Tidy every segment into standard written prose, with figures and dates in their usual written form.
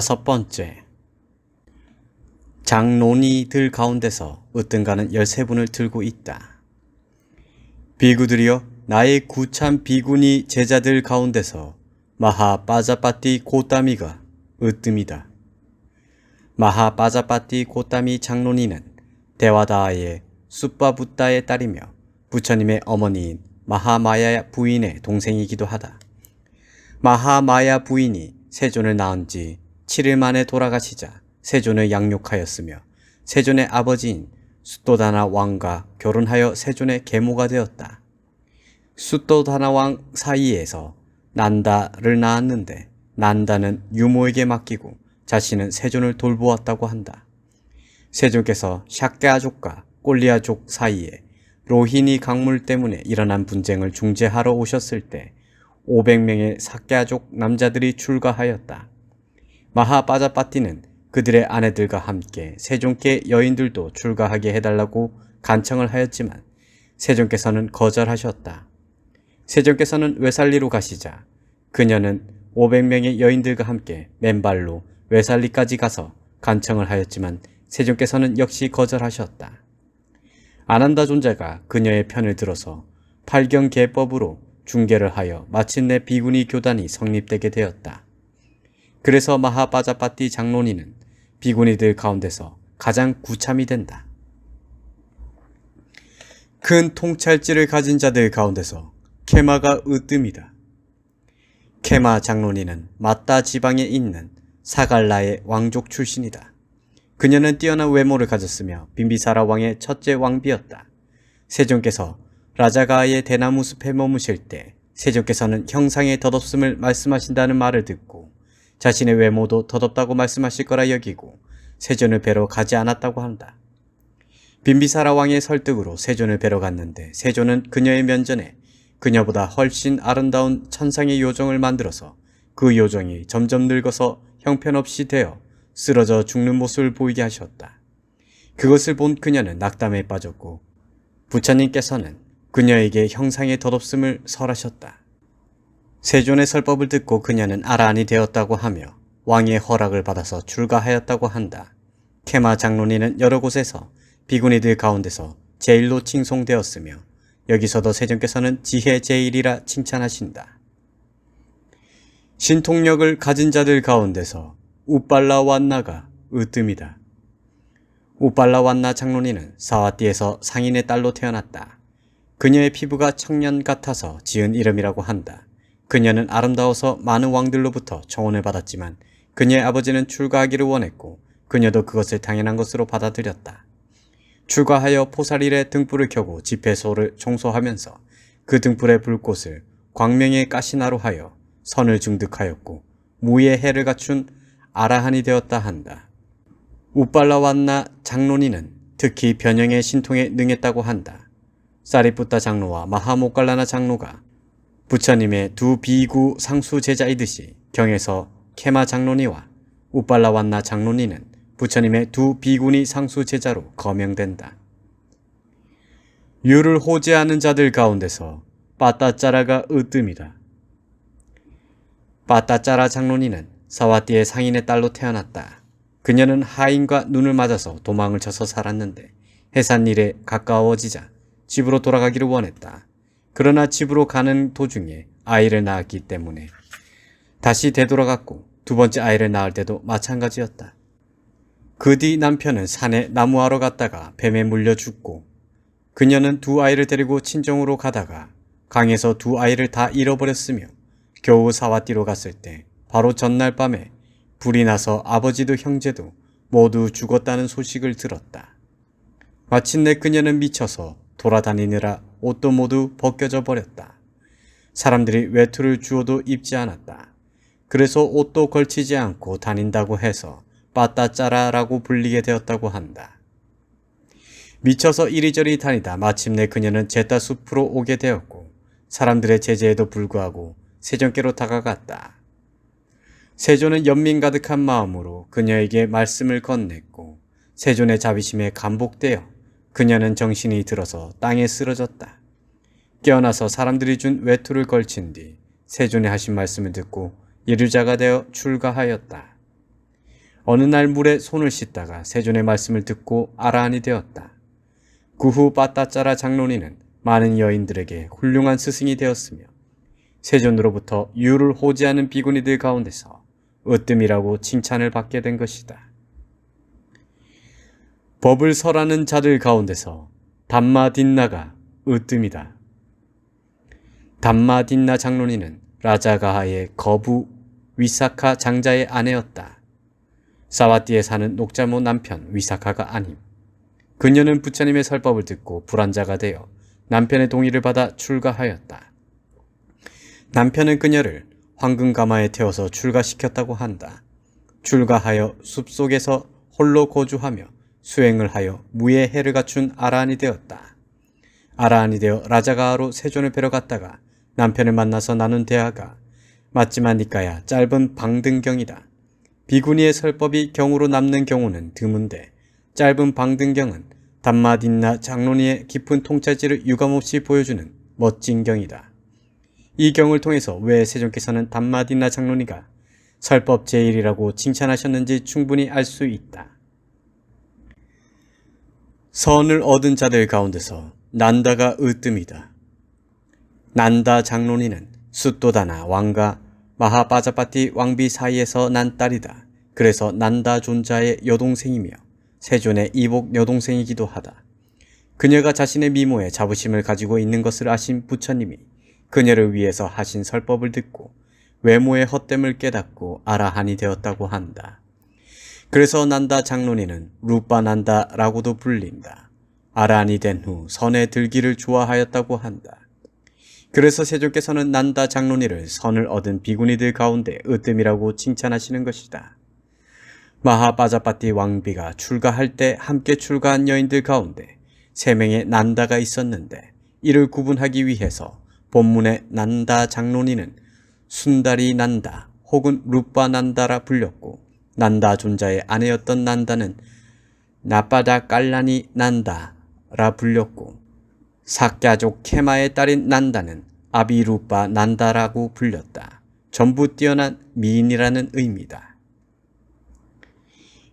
5번째, 장론이들 가운데서 으뜸가는 13분을 들고 있다. 비구들이여, 나의 구참 비구니 제자들 가운데서 마하 빠자빠띠 고따미가 으뜸이다. 마하 빠자빠띠 고따미 장론이는 데와다아의 숫바붓다의 딸이며 부처님의 어머니인 마하마야 부인의 동생이기도 하다. 마하마야 부인이 세존을 낳은 지 7일 만에 돌아가시자 세존을 양육하였으며 세존의 아버지인 숫도다나 왕과 결혼하여 세존의 계모가 되었다. 숫도다나 왕 사이에서 난다를 낳았는데 난다는 유모에게 맡기고 자신은 세존을 돌보았다고 한다. 세존께서 샤케아족과 꼴리아족 사이에 로히니 강물 때문에 일어난 분쟁을 중재하러 오셨을 때 500명의 사케아족 남자들이 출가하였다. 마하빠자빠띠는 그들의 아내들과 함께 세존께 여인들도 출가하게 해달라고 간청을 하였지만 세존께서는 거절하셨다. 세존께서는 외살리로 가시자 그녀는 500명의 여인들과 함께 맨발로 외살리까지 가서 간청을 하였지만 세존께서는 역시 거절하셨다. 아난다 존자가 그녀의 편을 들어서 팔경계법으로 중계를 하여 마침내 비구니 교단이 성립되게 되었다. 그래서 마하빠자빠띠 장론이는 비구니들 가운데서 가장 구참이 된다. 큰 통찰지를 가진 자들 가운데서 케마가 으뜸이다. 케마 장론이는 마따 지방에 있는 사갈라의 왕족 출신이다. 그녀는 뛰어난 외모를 가졌으며 빈비사라 왕의 첫째 왕비였다. 세존께서 라자가의 대나무 숲에 머무실 때 세존께서는 형상의 덧없음을 말씀하신다는 말을 듣고 자신의 외모도 덧없다고 말씀하실 거라 여기고 세존을 뵈러 가지 않았다고 한다. 빈비사라 왕의 설득으로 세존을 뵈러 갔는데 세존은 그녀의 면전에 그녀보다 훨씬 아름다운 천상의 요정을 만들어서 그 요정이 점점 늙어서 형편없이 되어 쓰러져 죽는 모습을 보이게 하셨다. 그것을 본 그녀는 낙담에 빠졌고 부처님께서는 그녀에게 형상의 덧없음을 설하셨다. 세존의 설법을 듣고 그녀는 아라한이 되었다고 하며 왕의 허락을 받아서 출가하였다고 한다. 케마 장론이는 여러 곳에서 비구니들 가운데서 제일로 칭송되었으며 여기서도 세존께서는 지혜 제일이라 칭찬하신다. 신통력을 가진 자들 가운데서 우빨라완나가 으뜸이다. 우빨라완나 장론이는 사와띠에서 상인의 딸로 태어났다. 그녀의 피부가 청년 같아서 지은 이름이라고 한다. 그녀는 아름다워서 많은 왕들로부터 청혼을 받았지만 그녀의 아버지는 출가하기를 원했고 그녀도 그것을 당연한 것으로 받아들였다. 출가하여 포살일에 등불을 켜고 집회소를 청소하면서 그 등불의 불꽃을 광명의 가시나로 하여 선을 중득하였고 무의 해를 갖춘 아라한이 되었다 한다. 우빨라완나 장론이는 특히 변형의 신통에 능했다고 한다. 사리푸타 장로와 마하모갈라나 장로가 부처님의 두 비구 상수 제자이듯이 경에서 케마 장론이와 우빨라완나 장론이는 부처님의 두 비구니 상수 제자로 거명된다. 유를 호재하는 자들 가운데서 빠따짜라가 으뜸이다. 빠따짜라 장론이는 사와띠의 상인의 딸로 태어났다. 그녀는 하인과 눈을 맞아서 도망을 쳐서 살았는데 해산일에 가까워지자 집으로 돌아가기를 원했다. 그러나 집으로 가는 도중에 아이를 낳았기 때문에 다시 되돌아갔고 두 번째 아이를 낳을 때도 마찬가지였다. 그 뒤 남편은 산에 나무하러 갔다가 뱀에 물려 죽고 그녀는 두 아이를 데리고 친정으로 가다가 강에서 두 아이를 다 잃어버렸으며 겨우 사와띠로 갔을 때 바로 전날 밤에 불이 나서 아버지도 형제도 모두 죽었다는 소식을 들었다. 마침내 그녀는 미쳐서 돌아다니느라 옷도 모두 벗겨져 버렸다. 사람들이 외투를 주어도 입지 않았다. 그래서 옷도 걸치지 않고 다닌다고 해서 빠따짜라라고 불리게 되었다고 한다. 미쳐서 이리저리 다니다 마침내 그녀는 제따숲으로 오게 되었고 사람들의 제재에도 불구하고 세존께로 다가갔다. 세존은 연민 가득한 마음으로 그녀에게 말씀을 건넸고 세존의 자비심에 감복되어 그녀는 정신이 들어서 땅에 쓰러졌다. 깨어나서 사람들이 준 외투를 걸친 뒤 세존의 하신 말씀을 듣고 예류자가 되어 출가하였다. 어느 날 물에 손을 씻다가 세존의 말씀을 듣고 아라한이 되었다. 그 후 빠따짜라 장로니는 많은 여인들에게 훌륭한 스승이 되었으며 세존으로부터 유를 호지하는 비구니들 가운데서 으뜸이라고 칭찬을 받게 된 것이다. 법을 설하는 자들 가운데서 담마딘나가 으뜸이다. 담마딘나 장로니는 라자가하의 거부 위사카 장자의 아내였다. 사와띠에 사는 녹자모 남편 위사카가 아님. 그녀는 부처님의 설법을 듣고 불안자가 되어 남편의 동의를 받아 출가하였다. 남편은 그녀를 황금가마에 태워서 출가시켰다고 한다. 출가하여 숲속에서 홀로 거주하며 수행을 하여 무의 해를 갖춘 아라한이 되었다. 아라한이 되어 라자가하로 세존을 뵈러 갔다가 남편을 만나서 나눈 대화가 맞지만 니까야 짧은 방등경이다. 비구니의 설법이 경으로 남는 경우는 드문데 짧은 방등경은 담마딘나 장로니의 깊은 통찰지를 유감없이 보여주는 멋진 경이다. 이 경을 통해서 왜 세존께서는 담마딘나 장로니가 설법 제일이라고 칭찬하셨는지 충분히 알 수 있다. 선을 얻은 자들 가운데서 난다가 으뜸이다. 난다 장로니는 숫도다나 왕과 마하바자파티 왕비 사이에서 난 딸이다. 그래서 난다 존자의 여동생이며 세존의 이복 여동생이기도 하다. 그녀가 자신의 미모에 자부심을 가지고 있는 것을 아신 부처님이 그녀를 위해서 하신 설법을 듣고 외모의 헛됨을 깨닫고 아라한이 되었다고 한다. 그래서 난다 장로니는 루빠난다라고도 불린다. 아라한이 된 후 선에 들기를 좋아하였다고 한다. 그래서 세존께서는 난다 장로니를 선을 얻은 비구니들 가운데 으뜸이라고 칭찬하시는 것이다. 마하바자파티 왕비가 출가할 때 함께 출가한 여인들 가운데 3명의 난다가 있었는데 이를 구분하기 위해서 본문의 난다 장로니는 순다리 난다 혹은 루빠 난다라 불렸고 난다 존자의 아내였던 난다는 나빠다 깔라니 난다라 불렸고 사갸족 케마의 딸인 난다는 아비루빠 난다라고 불렸다. 전부 뛰어난 미인이라는 의미다.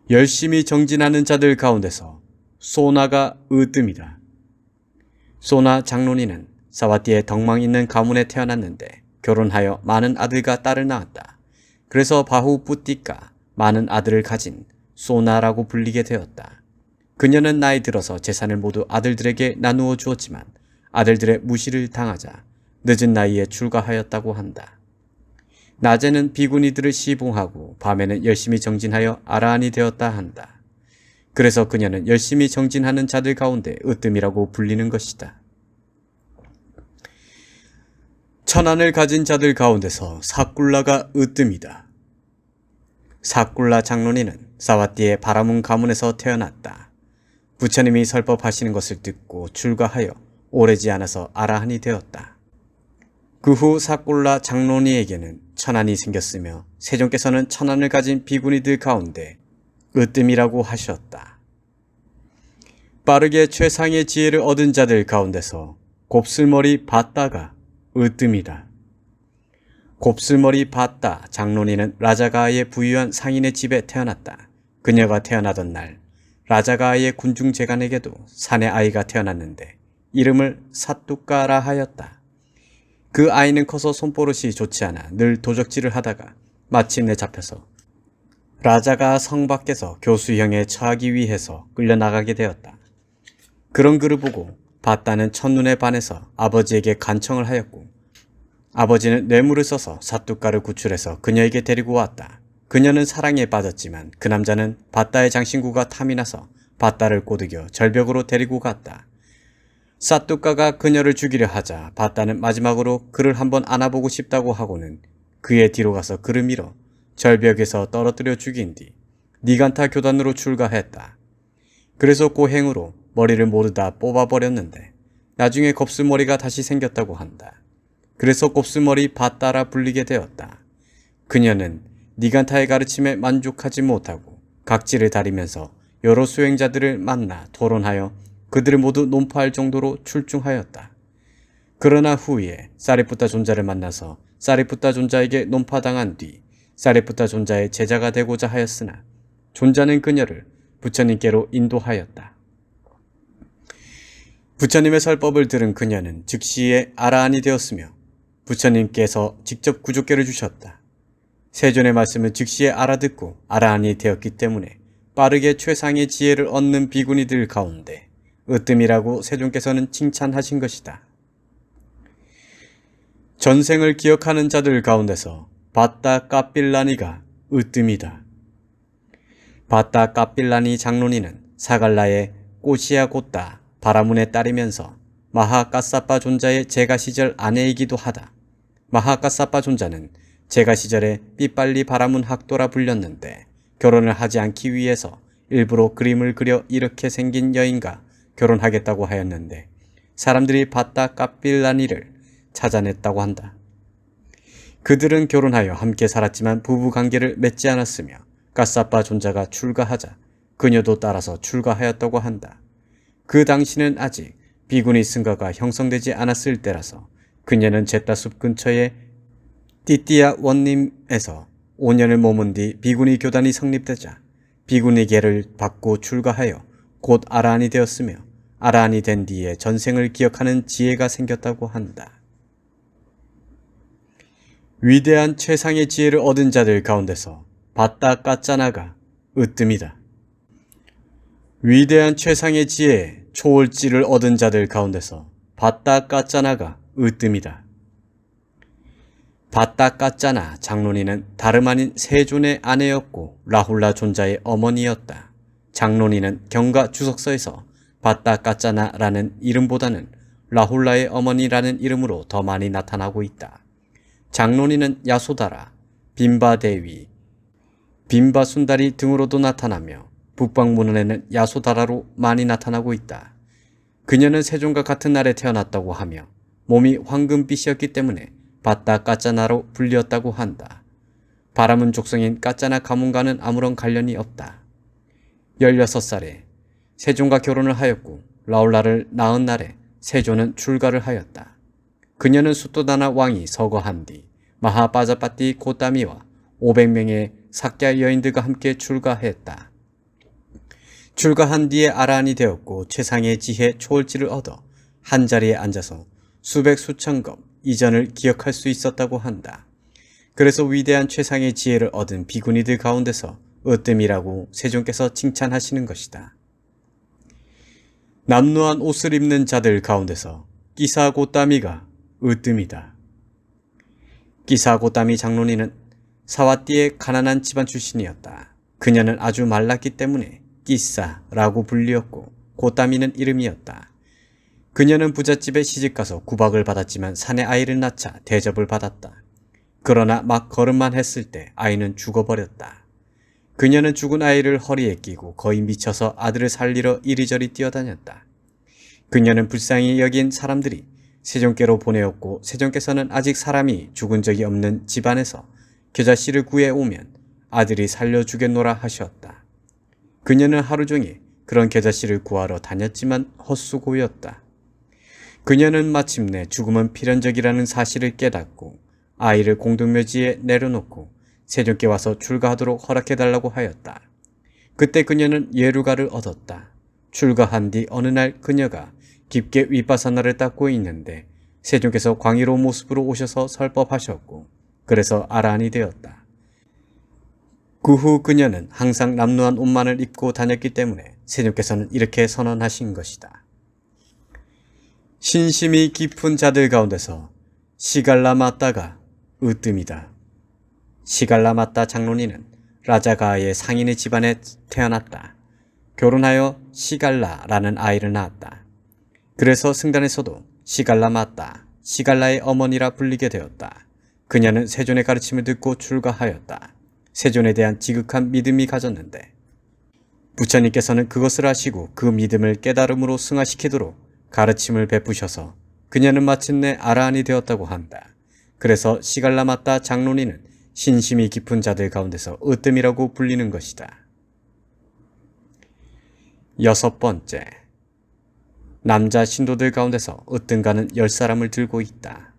열심히 정진하는 자들 가운데서 소나가 으뜸이다. 소나 장로니는 사와띠의 덕망 있는 가문에 태어났는데 결혼하여 많은 아들과 딸을 낳았다. 그래서 바후뿌띠가 많은 아들을 가진 소나라고 불리게 되었다. 그녀는 나이 들어서 재산을 모두 아들들에게 나누어 주었지만 아들들의 무시를 당하자 늦은 나이에 출가하였다고 한다. 낮에는 비구니들을 시봉하고 밤에는 열심히 정진하여 아라한이 되었다 한다. 그래서 그녀는 열심히 정진하는 자들 가운데 으뜸이라고 불리는 것이다. 천안을 가진 자들 가운데서 사꿀라가 으뜸이다. 사꿀라 장로니는 사와띠의 바라문 가문에서 태어났다. 부처님이 설법하시는 것을 듣고 출가하여 오래지 않아서 아라한이 되었다. 그 후 사꿀라 장로니에게는 천안이 생겼으며 세존께서는 천안을 가진 비구니들 가운데 으뜸이라고 하셨다. 빠르게 최상의 지혜를 얻은 자들 가운데서 곱슬머리 바따가 으뜸이다. 곱슬머리 바따 장로니는 라자가의 부유한 상인의 집에 태어났다. 그녀가 태어나던 날 라자가의 군중재간에게도 사내 아이가 태어났는데 이름을 사뚜까라 하였다. 그 아이는 커서 손버릇이 좋지 않아 늘 도적질을 하다가 마침내 잡혀서 라자가 성 밖에서 교수형에 처하기 위해서 끌려나가게 되었다. 그런 그를 보고 바따는 첫눈에 반해서 아버지에게 간청을 하였고 아버지는 뇌물을 써서 사뚜까를 구출해서 그녀에게 데리고 왔다. 그녀는 사랑에 빠졌지만 그 남자는 바따의 장신구가 탐이 나서 바따를 꼬드겨 절벽으로 데리고 갔다. 사뚜까가 그녀를 죽이려 하자 바따는 마지막으로 그를 한번 안아보고 싶다고 하고는 그의 뒤로 가서 그를 밀어 절벽에서 떨어뜨려 죽인 뒤 니간타 교단으로 출가했다. 그래서 고행으로 머리를 모두 다 뽑아버렸는데 나중에 곱슬머리가 다시 생겼다고 한다. 그래서 곱슬머리 바따라 불리게 되었다. 그녀는 니간타의 가르침에 만족하지 못하고 각지를 다니면서 여러 수행자들을 만나 토론하여 그들을 모두 논파할 정도로 출중하였다. 그러나 후에 사리푸타 존자를 만나서 사리푸타 존자에게 논파당한 뒤 사리푸타 존자의 제자가 되고자 하였으나 존자는 그녀를 부처님께로 인도하였다. 부처님의 설법을 들은 그녀는 즉시에 아라한이 되었으며 부처님께서 직접 구족계를 주셨다. 세존의 말씀을 즉시에 알아듣고 아라한이 되었기 때문에 빠르게 최상의 지혜를 얻는 비구니들 가운데 으뜸이라고 세존께서는 칭찬하신 것이다. 전생을 기억하는 자들 가운데서 바따 까빌라니가 으뜸이다. 바따 까빌라니 장로니는 사갈라의 꼬시아 곧다 바라문에 따르면서 마하까사빠 존자의 제가 시절 아내이기도 하다. 마하까사빠 존자는 제가 시절에 삐빨리 바라문 학도라 불렸는데 결혼을 하지 않기 위해서 일부러 그림을 그려 이렇게 생긴 여인과 결혼하겠다고 하였는데 사람들이 바따 까빌라니를 찾아냈다고 한다. 그들은 결혼하여 함께 살았지만 부부관계를 맺지 않았으며 까사빠 존자가 출가하자 그녀도 따라서 출가하였다고 한다. 그 당시는 아직 비구니 승가가 형성되지 않았을 때라서 그녀는 제따숲 근처의 띠띠아 원림에서 5년을 머문 뒤 비구니 교단이 성립되자 비구니계를 받고 출가하여 곧 아라한이 되었으며 아라한이 된 뒤에 전생을 기억하는 지혜가 생겼다고 한다. 위대한 최상의 지혜를 얻은 자들 가운데서 바따 까짜나가 으뜸이다. 위대한 최상의 지혜에 초월지를 얻은 자들 가운데서 바따 까짜나가 으뜸이다. 바따 까짜나 장로니는 다름 아닌 세존의 아내였고 라훌라 존자의 어머니였다. 장로니는 경가 주석서에서 바따 까짜나라는 이름보다는 라훌라의 어머니라는 이름으로 더 많이 나타나고 있다. 장로니는 야소다라, 빈바대위, 빈바순다리 등으로도 나타나며 북방문헌에는 야소다라로 많이 나타나고 있다. 그녀는 세존과 같은 날에 태어났다고 하며 몸이 황금빛이었기 때문에 바따 까짜나로 불리었다고 한다. 바라문 족성인 까짜나 가문과는 아무런 관련이 없다. 16살에 세존과 결혼을 하였고 라울라를 낳은 날에 세존은 출가를 하였다. 그녀는 수토다나 왕이 서거한 뒤 마하빠자빠띠 고따미와 500명의 삭야 여인들과 함께 출가했다. 출가한 뒤에 아라한이 되었고 최상의 지혜 초월지를 얻어 한자리에 앉아서 수백 수천 겁 이전을 기억할 수 있었다고 한다. 그래서 위대한 최상의 지혜를 얻은 비구니들 가운데서 으뜸이라고 세존께서 칭찬하시는 것이다. 남루한 옷을 입는 자들 가운데서 끼사고따미가 으뜸이다. 끼사고따미 장로니는 사와띠의 가난한 집안 출신이었다. 그녀는 아주 말랐기 때문에 끼사라고 불리었고 고따미는 이름이었다. 그녀는 부잣집에 시집가서 구박을 받았지만 사내 아이를 낳자 대접을 받았다. 그러나 막 걸음만 했을 때 아이는 죽어버렸다. 그녀는 죽은 아이를 허리에 끼고 거의 미쳐서 아들을 살리러 이리저리 뛰어다녔다. 그녀는 불쌍히 여긴 사람들이 세존께로 보내었고 세존께서는 아직 사람이 죽은 적이 없는 집안에서 겨자씨를 구해오면 아들이 살려주겠노라 하셨다. 그녀는 하루 종일 그런 겨자씨를 구하러 다녔지만 헛수고였다. 그녀는 마침내 죽음은 필연적이라는 사실을 깨닫고 아이를 공동묘지에 내려놓고 세존께 와서 출가하도록 허락해달라고 하였다. 그때 그녀는 예루가를 얻었다. 출가한 뒤 어느 날 그녀가 깊게 윗바사나를 닦고 있는데 세존께서 광의로운 모습으로 오셔서 설법하셨고 그래서 아라한이 되었다. 그 후 그녀는 항상 남루한 옷만을 입고 다녔기 때문에 세존께서는 이렇게 선언하신 것이다. 신심이 깊은 자들 가운데서 시갈라마따가 으뜸이다. 시갈라마따 장로니는 라자가의 상인의 집안에 태어났다. 결혼하여 시갈라라는 아이를 낳았다. 그래서 승단에서도 시갈라마따, 시갈라의 어머니라 불리게 되었다. 그녀는 세존의 가르침을 듣고 출가하였다. 세존에 대한 지극한 믿음이 가졌는데 부처님께서는 그것을 아시고 그 믿음을 깨달음으로 승화시키도록 가르침을 베푸셔서 그녀는 마침내 아라한이 되었다고 한다. 그래서 시갈라마따 장로니는 신심이 깊은 자들 가운데서 으뜸이라고 불리는 것이다. 6번째, 남자 신도들 가운데서 으뜸가는 10사람을 들고 있다.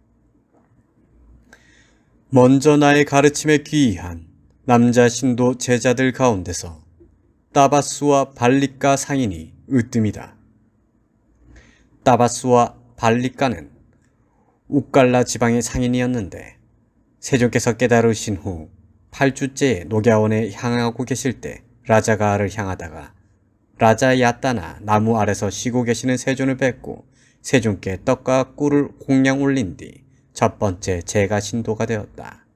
먼저 나의 가르침에 귀의한 남자 신도 제자들 가운데서 따바스와 발리까 상인이 으뜸이다. 따바스와 발리까는 우깔라 지방의 상인이었는데 세종께서 깨달으신 후 8주째에 녹야원에 향하고 계실 때 라자가를 향하다가 라자 야따나 나무 아래서 쉬고 계시는 세존을 뵙고 세존께 떡과 꿀을 공양 올린 뒤 첫 번째 제가 신도가 되었다.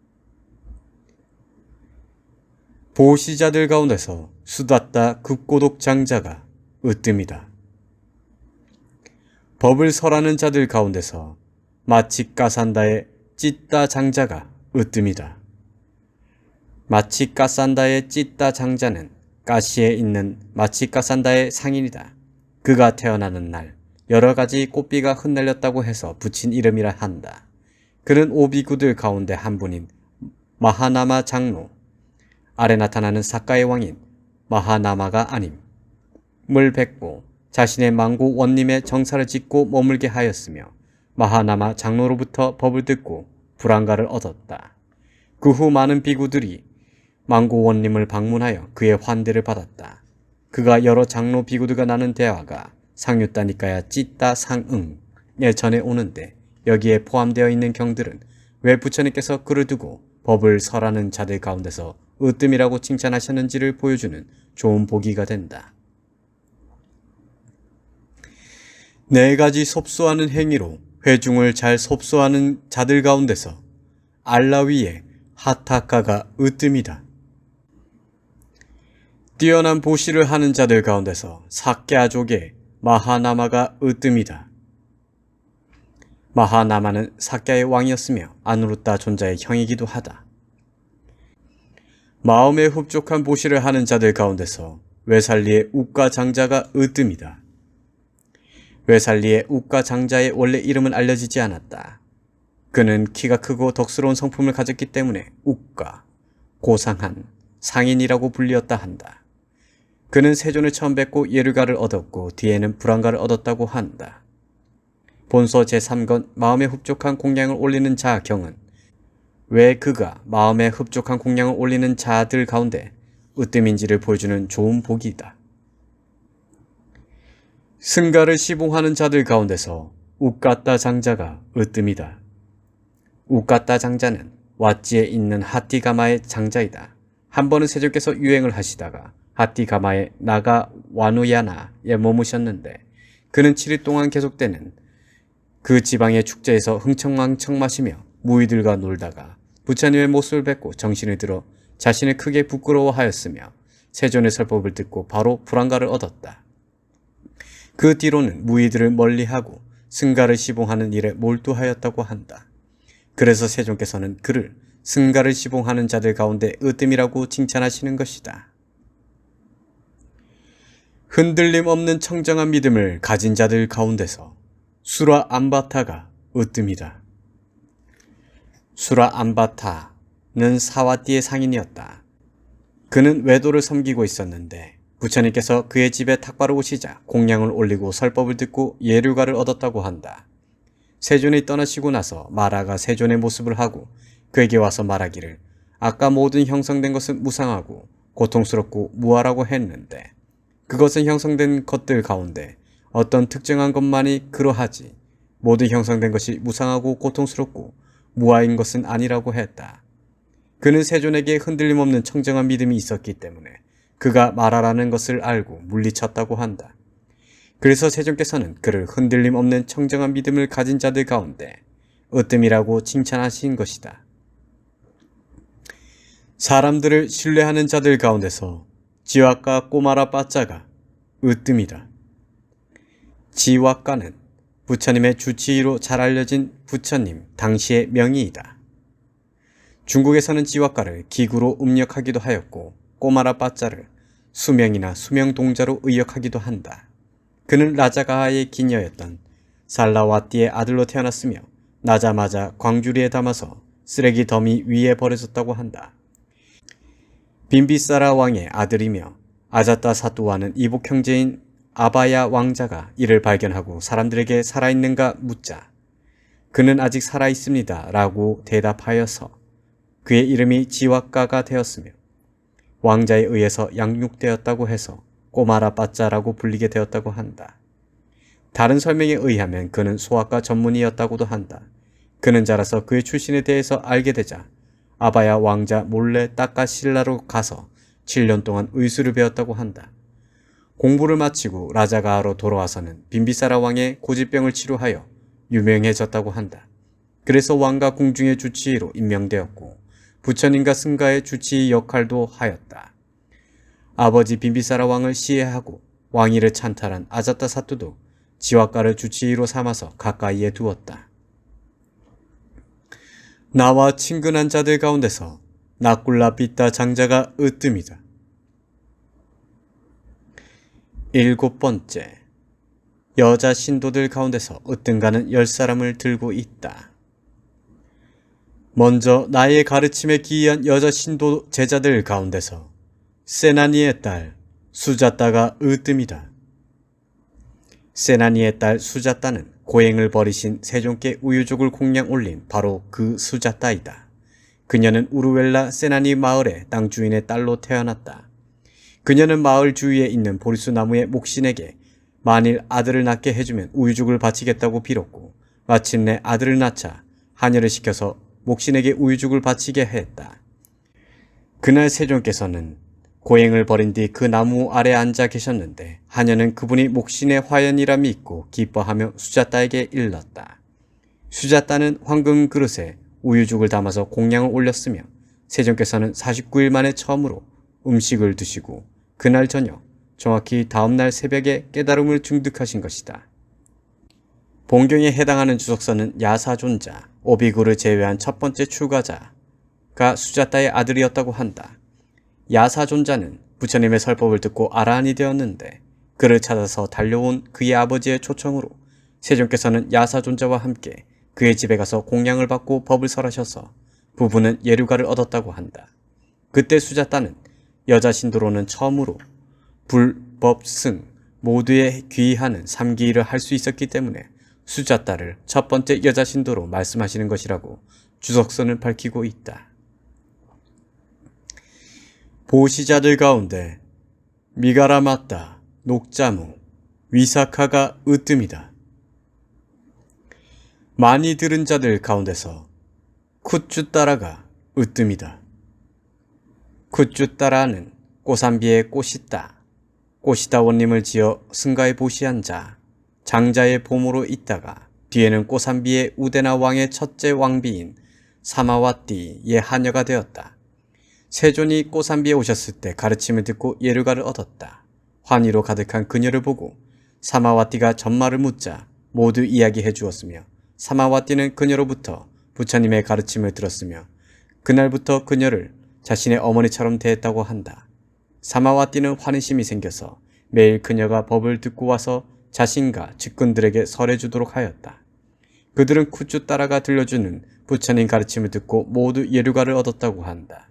보시자들 가운데서 수다따 급고독 장자가 으뜸이다. 법을 설하는 자들 가운데서 마치까산다의 찢다 장자가 으뜸이다. 마치까산다의 찢다 장자는 까시에 있는 마치까산다의 상인이다. 그가 태어나는 날 여러 가지 꽃비가 흩날렸다고 해서 붙인 이름이라 한다. 그는 오비구들 가운데 한 분인 마하나마 장로, 아래 나타나는 사카의 왕인 마하나마가 아님을 뵙고 자신의 망고 원님의 정사를 짓고 머물게 하였으며 마하나마 장로로부터 법을 듣고 불안가를 얻었다. 그 후 많은 비구들이 망고 원님을 방문하여 그의 환대를 받았다. 그가 여러 장로 비구들과 나눈 대화가 상유따니까야 찢다 상응에 전해 오는데 여기에 포함되어 있는 경들은 왜 부처님께서 그를 두고 법을 설하는 자들 가운데서 으뜸이라고 칭찬하셨는지를 보여주는 좋은 보기가 된다. 네 가지 섭소하는 행위로 회중을 잘 섭소하는 자들 가운데서 알라위의 하타카가 으뜸이다. 뛰어난 보시를 하는 자들 가운데서 사케아족의 마하나마가 으뜸이다. 마하나마는 사케아의 왕이었으며 아누루타 존자의 형이기도 하다. 마음에 흡족한 보시를 하는 자들 가운데서 웨살리의 우가 장자가 으뜸이다. 웨살리의 우가 장자의 원래 이름은 알려지지 않았다. 그는 키가 크고 덕스러운 성품을 가졌기 때문에 우가, 고상한, 상인이라고 불리었다 한다. 그는 세존을 처음 뵙고 예르가를 얻었고 뒤에는 불안가를 얻었다고 한다. 본서 제3권 마음에 흡족한 공양을 올리는 자 경은 왜 그가 마음에 흡족한 공양을 올리는 자들 가운데 으뜸인지를 보여주는 좋은 보기이다. 승가를 시봉하는 자들 가운데서 우까따 장자가 으뜸이다. 우까따 장자는 왓지에 있는 하띠가마의 장자이다. 한 번은 세종께서 유행을 하시다가 하띠가마의 나가 와누야나에 머무셨는데 그는 7일 동안 계속되는 그 지방의 축제에서 흥청망청 마시며 무의들과 놀다가 부처님의 모습을 뵙고 정신을 들어 자신을 크게 부끄러워하였으며 세존의 설법을 듣고 바로 불안가를 얻었다. 그 뒤로는 무의들을 멀리하고 승가를 시봉하는 일에 몰두하였다고 한다. 그래서 세종께서는 그를 승가를 시봉하는 자들 가운데 으뜸이라고 칭찬하시는 것이다. 흔들림 없는 청정한 믿음을 가진 자들 가운데서 수라 암바타가 으뜸이다. 수라 암바타는 사와띠의 상인이었다. 그는 외도를 섬기고 있었는데 부처님께서 그의 집에 탁발을 오시자 공양을 올리고 설법을 듣고 예류가를 얻었다고 한다. 세존이 떠나시고 나서 마라가 세존의 모습을 하고 그에게 와서 말하기를 아까 모든 형성된 것은 무상하고 고통스럽고 무아라고 했는데 그것은 형성된 것들 가운데 어떤 특정한 것만이 그러하지 모두 형성된 것이 무상하고 고통스럽고 무아인 것은 아니라고 했다. 그는 세존에게 흔들림 없는 청정한 믿음이 있었기 때문에 그가 마라라는 것을 알고 물리쳤다고 한다. 그래서 세종께서는 그를 흔들림 없는 청정한 믿음을 가진 자들 가운데 으뜸이라고 칭찬하신 것이다. 사람들을 신뢰하는 자들 가운데서 지와까 꼬마라 빠짜가 으뜸이다. 지와까는 부처님의 주치의로 잘 알려진 부처님 당시의 명의이다. 중국에서는 지와까를 기구로 음력하기도 하였고 꼬마라 빠짜를 수명이나 수명동자로 의역하기도 한다. 그는 라자가하의 기녀였던 살라와띠의 아들로 태어났으며 나자마자 광주리에 담아서 쓰레기 더미 위에 버려졌다고 한다. 빈비사라 왕의 아들이며 아자따 사뚜와는 이복 형제인 아바야 왕자가 이를 발견하고 사람들에게 살아있는가 묻자 그는 아직 살아있습니다 라고 대답하여서 그의 이름이 지와까가 되었으며 왕자에 의해서 양육되었다고 해서 꼬마라 빠짜라고 불리게 되었다고 한다. 다른 설명에 의하면 그는 소아과 전문의였다고도 한다. 그는 자라서 그의 출신에 대해서 알게 되자 아바야 왕자 몰래 따까실라로 가서 7년 동안 의술을 배웠다고 한다. 공부를 마치고 라자가하로 돌아와서는 빈비사라 왕의 고질병을 치료하여 유명해졌다고 한다. 그래서 왕과 궁중의 주치의로 임명되었고 부처님과 승가의 주치의 역할도 하였다. 아버지 빈비사라 왕을 시해하고 왕위를 찬탈한 아자타사투도 지와가를 주치의로 삼아서 가까이에 두었다. 나와 친근한 자들 가운데서 나꿀라 삐따 장자가 으뜸이다. 7번째, 여자 신도들 가운데서 으뜸가는 10사람을 들고 있다. 먼저 나의 가르침에 기이한 여자 신도 제자들 가운데서 세나니의 딸 수자따가 으뜸이다. 세나니의 딸 수자따는 고행을 버리신 세종께 우유족을 공양 올린 바로 그 수자따이다. 그녀는 우루웰라 세나니 마을의 땅 주인의 딸로 태어났다. 그녀는 마을 주위에 있는 보리수 나무의 목신에게 만일 아들을 낳게 해주면 우유죽을 바치겠다고 빌었고 마침내 아들을 낳자 하녀를 시켜서 목신에게 우유죽을 바치게 했다. 그날 세종께서는 고행을 버린 뒤 그 나무 아래 앉아 계셨는데 하녀는 그분이 목신의 화연이라 믿고 기뻐하며 수자따에게 일렀다. 수자따는 황금 그릇에 우유죽을 담아서 공양을 올렸으며 세종께서는 49일 만에 처음으로 음식을 드시고 그날 저녁 정확히 다음날 새벽에 깨달음을 증득하신 것이다. 본경에 해당하는 주석서는 야사존자, 오비구를 제외한 첫 번째 출가자가 수자따의 아들이었다고 한다. 야사존자는 부처님의 설법을 듣고 아라한이 되었는데 그를 찾아서 달려온 그의 아버지의 초청으로 세종께서는 야사존자와 함께 그의 집에 가서 공양을 받고 법을 설하셔서 부부는 예류가를 얻었다고 한다. 그때 수자따는 여자 신도로는 처음으로 불, 법, 승 모두에 귀의하는 3기일을 할 수 있었기 때문에 수자따를 첫 번째 여자 신도로 말씀하시는 것이라고 주석서는 밝히고 있다. 보시자들 가운데 미가라 맞다, 녹자무, 위사카가 으뜸이다. 많이 들은 자들 가운데서 쿠쭈따라가 으뜸이다. 쿠쭈따라는 꼬산비의 꽃이다. 꽃이다 원님을 지어 승가에 보시한 자, 장자의 보모로 있다가 뒤에는 꼬산비의 우데나 왕의 첫째 왕비인 사마와띠의 하녀가 되었다. 세존이 꼬산비에 오셨을 때 가르침을 듣고 예류가를 얻었다. 환희로 가득한 그녀를 보고 사마와띠가 전말을 묻자 모두 이야기해 주었으며 사마와띠는 그녀로부터 부처님의 가르침을 들었으며 그날부터 그녀를 자신의 어머니처럼 대했다고 한다. 사마와띠는 환희심이 생겨서 매일 그녀가 법을 듣고 와서 자신과 측근들에게 설해주도록 하였다. 그들은 쿠쭈 따라가 들려주는 부처님 가르침을 듣고 모두 예류가를 얻었다고 한다.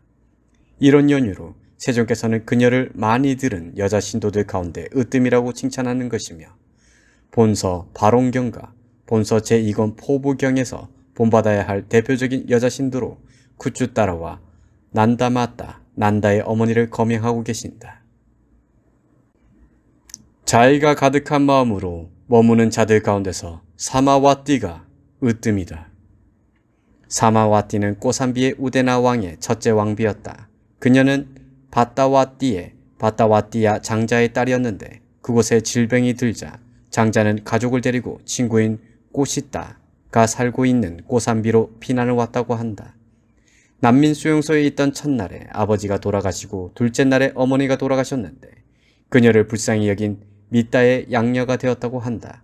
이런 연유로 세종께서는 그녀를 많이 들은 여자 신도들 가운데 으뜸이라고 칭찬하는 것이며 본서 발원경과 본서 제2권 포부경에서 본받아야 할 대표적인 여자 신도로 쿠쭈 따라와 난다마따, 난다의 어머니를 거명하고 계신다. 자의가 가득한 마음으로 머무는 자들 가운데서 사마와띠가 으뜸이다. 사마와띠는 꼬산비의 우데나 왕의 첫째 왕비였다. 그녀는 바따와띠의 바따와띠야 장자의 딸이었는데 그곳에 질병이 들자 장자는 가족을 데리고 친구인 꼬시따가 살고 있는 꼬산비로 피난을 왔다고 한다. 난민 수용소에 있던 첫날에 아버지가 돌아가시고 둘째 날에 어머니가 돌아가셨는데 그녀를 불쌍히 여긴 미따의 양녀가 되었다고 한다.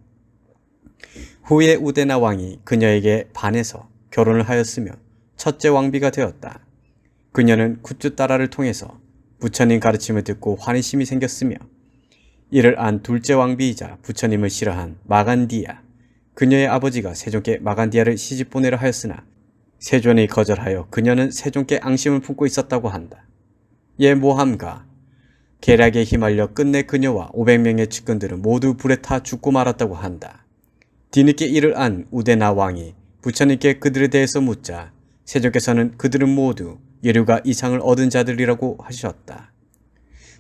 후에 우데나 왕이 그녀에게 반해서 결혼을 하였으며 첫째 왕비가 되었다. 그녀는 쿠쭈따라를 통해서 부처님 가르침을 듣고 환희심이 생겼으며 이를 안 둘째 왕비이자 부처님을 싫어한 마간디야, 그녀의 아버지가 세종께 마간디야를 시집 보내려 하였으나 세존이 거절하여 그녀는 세종께 앙심을 품고 있었다고 한다. 예 모함가 계략에 휘말려 끝내 그녀와 500명의 측근들은 모두 불에 타 죽고 말았다고 한다. 뒤늦게 이를 안 우데나 왕이 부처님께 그들에 대해서 묻자 세종께서는 그들은 모두 예류가 이상을 얻은 자들이라고 하셨다.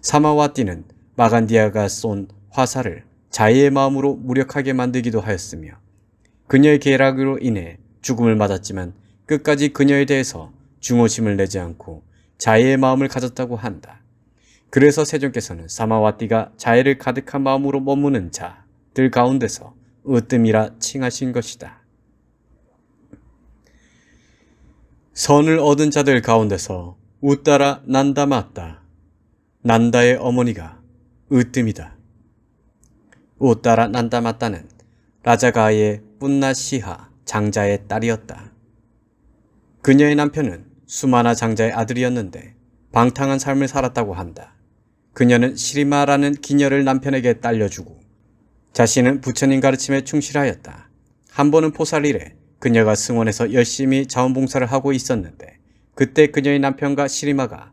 사마와띠는 마간디아가 쏜 화살을 자의의 마음으로 무력하게 만들기도 하였으며 그녀의 계략으로 인해 죽음을 맞았지만 끝까지 그녀에 대해서 중호심을 내지 않고 자애의 마음을 가졌다고 한다. 그래서 세존께서는 사마와띠가 자애를 가득한 마음으로 머무는 자들 가운데서 으뜸이라 칭하신 것이다. 선을 얻은 자들 가운데서 우따라 난다 맞다. 난다의 어머니가 으뜸이다. 우따라 난다 맞다는 라자가의 뿐나시하 장자의 딸이었다. 그녀의 남편은 수마나 장자의 아들이었는데 방탕한 삶을 살았다고 한다. 그녀는 시리마라는 기녀를 남편에게 딸려주고 자신은 부처님 가르침에 충실하였다. 한 번은 포살일에 그녀가 승원에서 열심히 자원봉사를 하고 있었는데 그때 그녀의 남편과 시리마가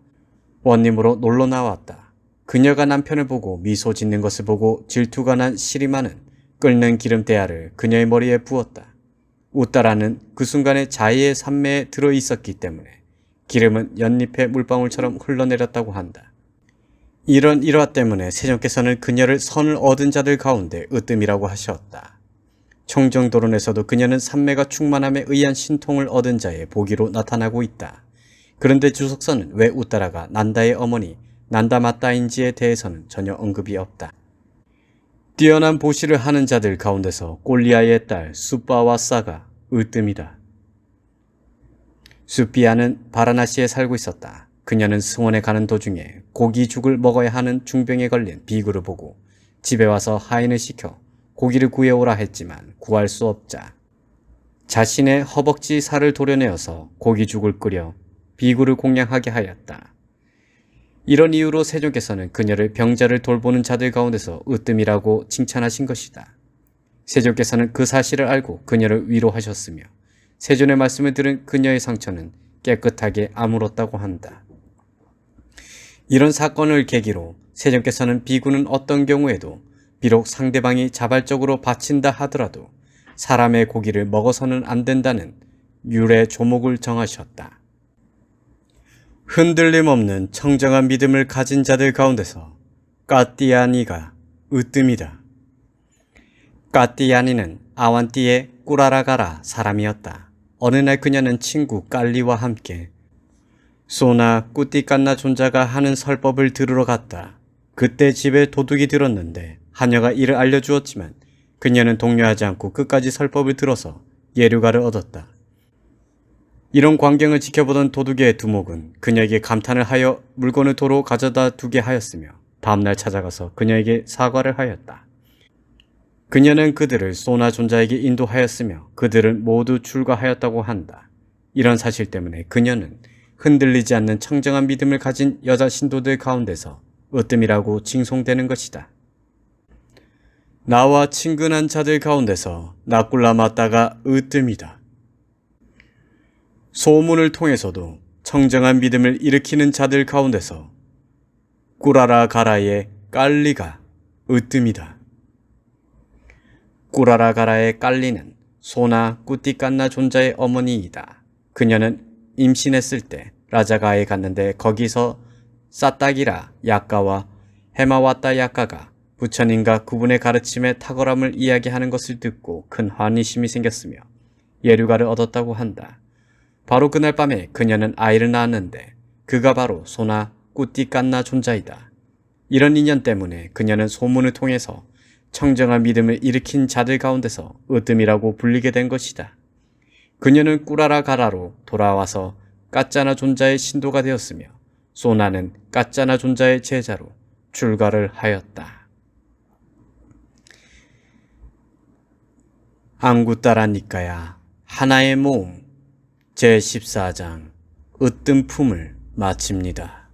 원님으로 놀러 나왔다. 그녀가 남편을 보고 미소 짓는 것을 보고 질투가 난 시리마는 끓는 기름대야를 그녀의 머리에 부었다. 우따라는 그 순간에 자의의 산매에 들어있었기 때문에 기름은 연잎의 물방울처럼 흘러내렸다고 한다. 이런 일화 때문에 세존께서는 그녀를 선을 얻은 자들 가운데 으뜸이라고 하셨다. 청정도론에서도 그녀는 산매가 충만함에 의한 신통을 얻은 자의 보기로 나타나고 있다. 그런데 주석서는 왜 우따라가 난다의 어머니 난다마따인지에 대해서는 전혀 언급이 없다. 뛰어난 보시를 하는 자들 가운데서 꼴리아의 딸 수빠와싸가 으뜸이다. 수피아는 바라나시에 살고 있었다. 그녀는 승원에 가는 도중에 고기죽을 먹어야 하는 중병에 걸린 비구를 보고 집에 와서 하인을 시켜 고기를 구해오라 했지만 구할 수 없자 자신의 허벅지 살을 도려내어서 고기죽을 끓여 비구를 공양하게 하였다. 이런 이유로 세존께서는 그녀를 병자를 돌보는 자들 가운데서 으뜸이라고 칭찬하신 것이다. 세존께서는 그 사실을 알고 그녀를 위로하셨으며 세존의 말씀을 들은 그녀의 상처는 깨끗하게 아물었다고 한다. 이런 사건을 계기로 세존께서는 비구는 어떤 경우에도 비록 상대방이 자발적으로 바친다 하더라도 사람의 고기를 먹어서는 안 된다는 율의 조목을 정하셨다. 흔들림 없는 청정한 믿음을 가진 자들 가운데서 까띠아니가 으뜸이다. 까띠아니는 아완띠의 꾸라라가라 사람이었다. 어느 날 그녀는 친구 깔리와 함께 소나 꾸띠깐나 존자가 하는 설법을 들으러 갔다. 그때 집에 도둑이 들었는데 하녀가 이를 알려주었지만 그녀는 동요하지 않고 끝까지 설법을 들어서 예류가를 얻었다. 이런 광경을 지켜보던 도둑의 두목은 그녀에게 감탄을 하여 물건을 도로 가져다 두게 하였으며 다음날 찾아가서 그녀에게 사과를 하였다. 그녀는 그들을 소나 존자에게 인도하였으며 그들은 모두 출가하였다고 한다. 이런 사실 때문에 그녀는 흔들리지 않는 청정한 믿음을 가진 여자 신도들 가운데서 으뜸이라고 칭송되는 것이다. 나와 친근한 자들 가운데서 나꿀라 마따가 으뜸이다. 소문을 통해서도 청정한 믿음을 일으키는 자들 가운데서 꾸라라 가라의 깔리가 으뜸이다. 꾸라라 가라의 깔리는 소나 꾸띠깐나 존자의 어머니이다. 그녀는 임신했을 때 라자가에 갔는데 거기서 싸따기라 약가와 해마왔다 약가가 부처님과 그분의 가르침에 탁월함을 이야기하는 것을 듣고 큰 환희심이 생겼으며 예류가를 얻었다고 한다. 바로 그날 밤에 그녀는 아이를 낳았는데 그가 바로 소나 꾸띠깐나 존자이다. 이런 인연 때문에 그녀는 소문을 통해서 청정한 믿음을 일으킨 자들 가운데서 으뜸이라고 불리게 된 것이다. 그녀는 꾸라라 가라로 돌아와서 까짜나 존자의 신도가 되었으며 소나는 까짜나 존자의 제자로 출가를 하였다. 앙구따라니까야 하나의 모음 제14장 으뜸품을 마칩니다.